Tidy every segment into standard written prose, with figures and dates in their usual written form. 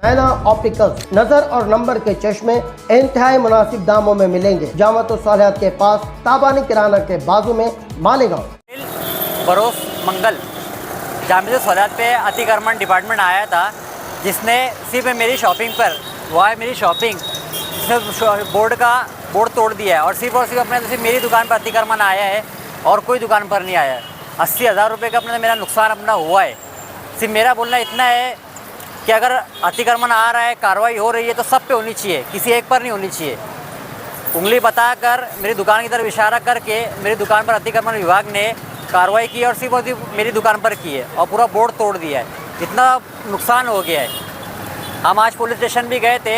नैना opticals नजर और number के चश्मे इंतहाई मुनासिब दामों में मिलेंगे। जामत सालिहात के पास, ताबानी किराना के बाजू में, मालेगांव। बरोस मंगल जामिया सालिहात पे अतिक्रमण डिपार्टमेंट आया था, जिसने सिर्फ मेरी शॉपिंग पर मेरी शॉपिंग सिर्फ बोर्ड तोड़ दिया है और सिर्फ अपने सिर्फ मेरी दुकान पर अतिक्रमण आया है और कोई दुकान पर नहीं आया है। 80,000 रुपये का अपना मेरा नुकसान अपना हुआ है। सिर्फ मेरा बोलना इतना है कि अगर अतिक्रमण आ रहा है, कार्रवाई हो रही है तो सब पे होनी चाहिए, किसी एक पर नहीं होनी चाहिए। उंगली बताकर मेरी दुकान की तरफ इशारा करके मेरी दुकान पर अतिक्रमण विभाग ने कार्रवाई की और सिर्फ मेरी दुकान पर की है और पूरा बोर्ड तोड़ दिया है। इतना नुकसान हो गया है। हम आज पुलिस स्टेशन भी गए थे,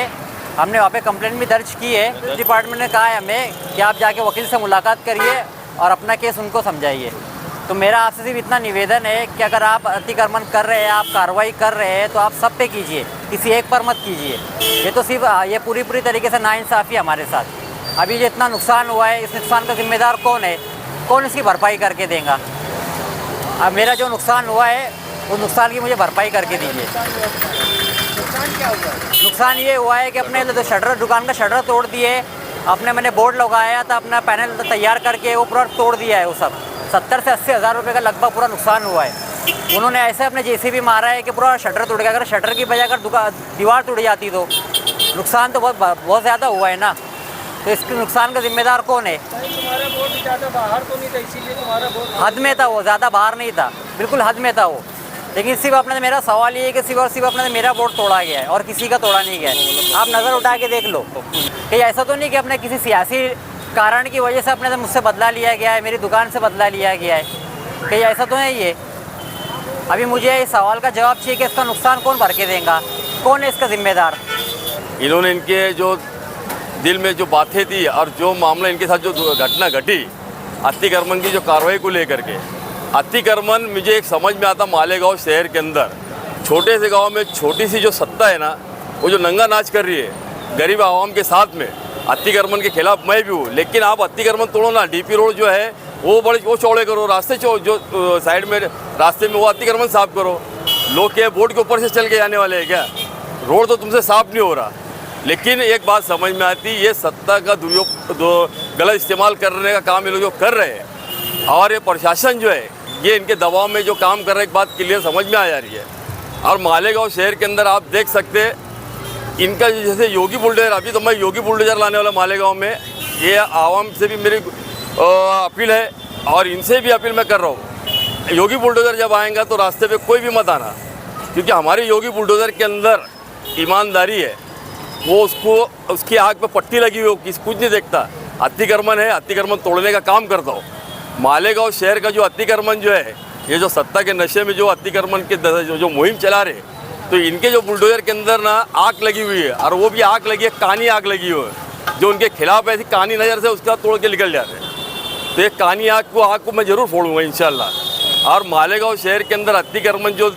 हमने वहाँ पे कंप्लेंट भी दर्ज की है। डिपार्टमेंट ने कहा है हमें कि आप जाके वकील से मुलाकात करिए और अपना केस उनको समझाइए। तो मेरा आपसे सिर्फ इतना निवेदन है कि अगर आप अतिक्रमण कर रहे हैं, आप कार्रवाई कर रहे हैं तो आप सब पे कीजिए, किसी एक पर मत कीजिए। ये तो सिर्फ ये पूरी तरीके से नाइंसाफ़ी है हमारे साथ। अभी जो इतना नुकसान हुआ है, इस नुकसान का जिम्मेदार कौन है? कौन इसकी भरपाई करके देगा? अब मेरा जो नुकसान हुआ है उस नुकसान की मुझे भरपाई करके दीजिए। नुकसान क्या हुआ? नुकसान ये हुआ है कि अपने तो शटर, दुकान का शटर तोड़ दिए, मैंने बोर्ड लगाया था, अपना पैनल तैयार करके वो पूरा तोड़ दिया है। वो सब 70 से 80,000 रुपये का लगभग पूरा नुकसान हुआ है। उन्होंने ऐसे अपने जेसीबी मारा है कि पूरा शटर टूट गया। अगर शटर की बजाय अगर दीवार टूट जाती तो नुकसान तो बहुत ज़्यादा हुआ है ना। तो इसके नुकसान का जिम्मेदार कौन है? तुम्हारा बोर्ड ज़्यादा बाहर तो नहीं था, इसीलिए तुम्हारा बोर्ड हद में था, वो ज़्यादा बाहर नहीं था, बिल्कुल हद में था वो। लेकिन सिर्फ अपने मेरा सवाल ये है कि सिर्फ अपने मेरा बोर्ड तोड़ा गया है और किसी का तोड़ा नहीं गया है। आप नज़र उठा के देख लो कि ऐसा तो नहीं कि अपने किसी सियासी कारण की वजह से अपने से मुझसे बदला लिया गया है, मेरी दुकान से बदला लिया गया है, कहीं ऐसा तो नहीं है। अभी मुझे इस सवाल का जवाब चाहिए कि इसका नुकसान कौन भर के देगा, कौन है इसका जिम्मेदार? इन्होंने इनके जो दिल में जो बातें थी और जो मामला इनके साथ जो घटना घटी अतिक्रमण की जो कार्रवाई को लेकर के, अतिक्रमण मुझे एक समझ में आता, मालेगांव शहर के अंदर छोटे से गांव में छोटी सी जो सत्ता है ना, वो जो नंगा नाच कर रही है गरीब आवाम के साथ में, अतिक्रमण के खिलाफ मैं भी हूँ। लेकिन आप अतिक्रमण तोड़ो ना, डीपी रोड जो है वो चौड़े करो, रास्ते जो साइड में रास्ते में वो अतिक्रमण साफ करो। लोग क्या बोर्ड के ऊपर से चल के जाने वाले हैं क्या? रोड तो तुमसे साफ नहीं हो रहा। लेकिन एक बात समझ में आती, ये सत्ता का गलत इस्तेमाल करने का काम ये लोग जो कर रहे हैं और ये प्रशासन जो है ये इनके दबाव में जो काम कर रहे हैं, एक बात क्लियर समझ में आ जा रही है। और मालेगांव शहर के अंदर आप देख सकते हैं इनका जैसे योगी बुलडोजर, अभी तो मैं योगी बुलडोजर लाने वाला मालेगांव में, ये आवाम से भी मेरी अपील है और इनसे भी अपील मैं कर रहा हूँ। योगी बुलडोजर जब आएगा तो रास्ते पे कोई भी मत आना, क्योंकि हमारे योगी बुलडोजर के अंदर ईमानदारी है। वो उसकी आँख पे पट्टी लगी हुई, कुछ नहीं देखता। अतिक्रमण है, अतिक्रमण तोड़ने का काम करता हूँ। मालेगांव शहर का जो अतिक्रमण जो है, ये जो सत्ता के नशे में जो अतिक्रमण के जो मुहिम चला रहे, तो इनके जो बुलडोजर के अंदर ना आग लगी हुई है और वो भी आग लगी है, कानी आग लगी हुई है, जो उनके खिलाफ ऐसी कानी नज़र से उसका तोड़ के निकल जाते हैं। तो ये कानी आग को मैं ज़रूर फोड़ूंगा इंशाल्लाह। और मालेगांव शहर के अंदर अतिक्रमण जो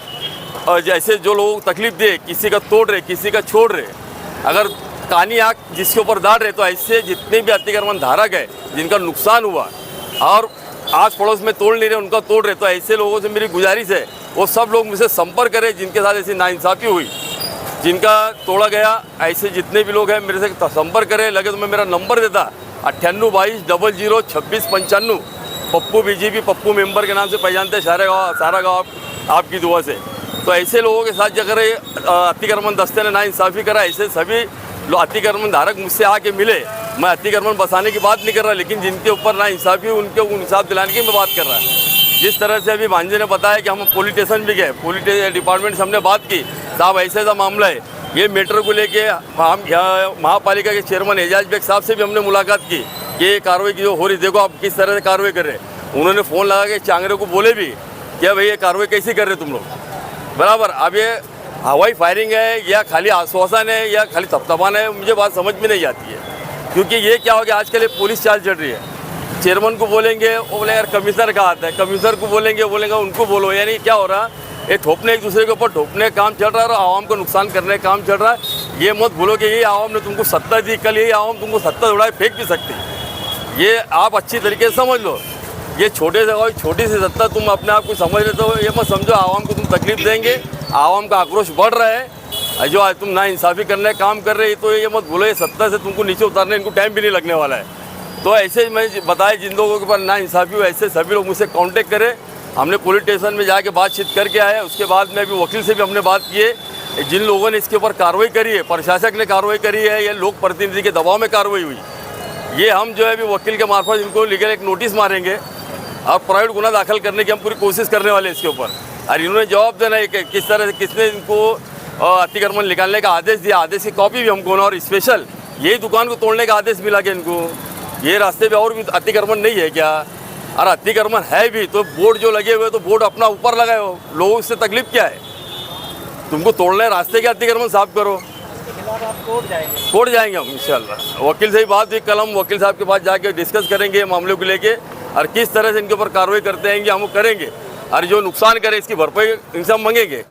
जैसे जो लोग तकलीफ दे, किसी का तोड़ रहे, किसी का छोड़ रहे, अगर कानी आग जिसके ऊपर दाड़ रहे, तो ऐसे जितने भी अतिक्रमण धारक है जिनका नुकसान हुआ और आस पड़ोस में तोड़ नहीं रहे, उनका तोड़ रहे, तो ऐसे लोगों से मेरी गुजारिश है वो सब लोग मुझसे संपर्क करें जिनके साथ ऐसी नाइंसाफ़ी हुई, जिनका तोड़ा गया। ऐसे जितने भी लोग हैं मेरे से संपर्क करें। लगे तो मैं मेरा नंबर देता 9822002695। पप्पू बीजेपी पप्पू मेंबर के नाम से पहचानते सारा गाँव आपकी दुआ से। तो ऐसे लोगों के साथ अगर अतिक्रमण दस्ते ने नाइंसाफ़ी करा, ऐसे सभी अतिक्रमण धारक मुझसे आके मिले। मैं अतिक्रमण बसाने की बात नहीं कर रहा, लेकिन जिनके ऊपर नाइंसाफ़ी उनके इंसाफ दिलाने की मैं बात कर रहा। जिस तरह से अभी भांजे ने बताया कि हम पुलिस स्टेशन भी गए, पुलिस डिपार्टमेंट से हमने बात की, साहब ऐसा ऐसा मामला है, ये मैटर को लेके हम महापालिका के चेयरमैन एजाज बेग साहब से भी हमने मुलाकात की कि ये कार्रवाई की जो हो रही, देखो आप किस तरह से कार्रवाई कर रहे हैं। उन्होंने फ़ोन लगा के चांगरे को बोले भी क्या भाई ये कार्रवाई कैसी कर रहे तुम लोग, बराबर। अब ये हवाई फायरिंग है या खाली आश्वासन है या खाली थपथपाना है, मुझे बात समझ में नहीं आती है। क्योंकि ये क्या हो गया, आजकल ये पुलिस चाल चल रही है। चेयरमैन को बोलेंगे वो बोले यार कमिश्नर का आता है, कमिश्नर को बोलेंगे उनको बोलो, यानी क्या हो रहा है, ये ठोपने एक दूसरे के ऊपर ठोपने का काम चल रहा है और आवाम को नुकसान करने का काम चल रहा है। ये मत भूलो कि ये आवाम ने तुमको सत्ता दी, कल ये आवाम तुमको सत्ता उड़ाए फेंक भी सकती है। ये आप अच्छी तरीके से समझ लो। ये छोटे से छोटी सी सत्ता तुम अपने आप को समझ लेते हो, ये मत समझो आवाम को तुम तकलीफ देंगे। आवाम का आक्रोश बढ़ रहा है, जो आज तुम ना इंसाफ़ी करने का काम कर रहे तो ये मत बोलो ये सत्ता से तुमको नीचे उतारने इनको टाइम भी नहीं लगने वाला है। तो ऐसे मैं बताया जिन लोगों के पास ना इंसाफ़ी हो ऐसे सभी लोग मुझसे कांटेक्ट करें। हमने पुलिस स्टेशन में जाके बातचीत करके आए, उसके बाद में भी वकील से भी हमने बात की है। जिन लोगों ने इसके ऊपर कार्रवाई करी है, प्रशासक ने कार्रवाई करी है, ये लोक प्रतिनिधि के दबाव में कार्रवाई हुई, ये हम जो है अभी वकील के मार्फत इनको लीगल एक नोटिस मारेंगे और प्राइवेट गुना दाखिल करने की हम पूरी कोशिश करने वाले हैं इसके ऊपर। और इन्होंने जवाब देना है कि किस तरह से किसने इनको अतिक्रमण निकालने का आदेश दिया, आदेश की कॉपी भी हमको ना, और स्पेशल यही दुकान को तोड़ने का आदेश मिला कि इनको ये रास्ते पे और भी अतिक्रमण नहीं है क्या? और अतिक्रमण है भी तो बोर्ड जो लगे हुए तो बोर्ड अपना ऊपर लगाए हो, लोगों से तकलीफ क्या है? तुमको तोड़ने रास्ते के अतिक्रमण साफ करो। कोर्ट जाएंगे हम इंशाल्लाह। वकील से ही बात हुई, कल हम वकील साहब के पास जाके डिस्कस करेंगे मामले को लेके और किस तरह से इनके ऊपर कार्रवाई करते हैं हम करेंगे और जो नुकसान करे इसकी भरपाई इनसे हम मांगेंगे।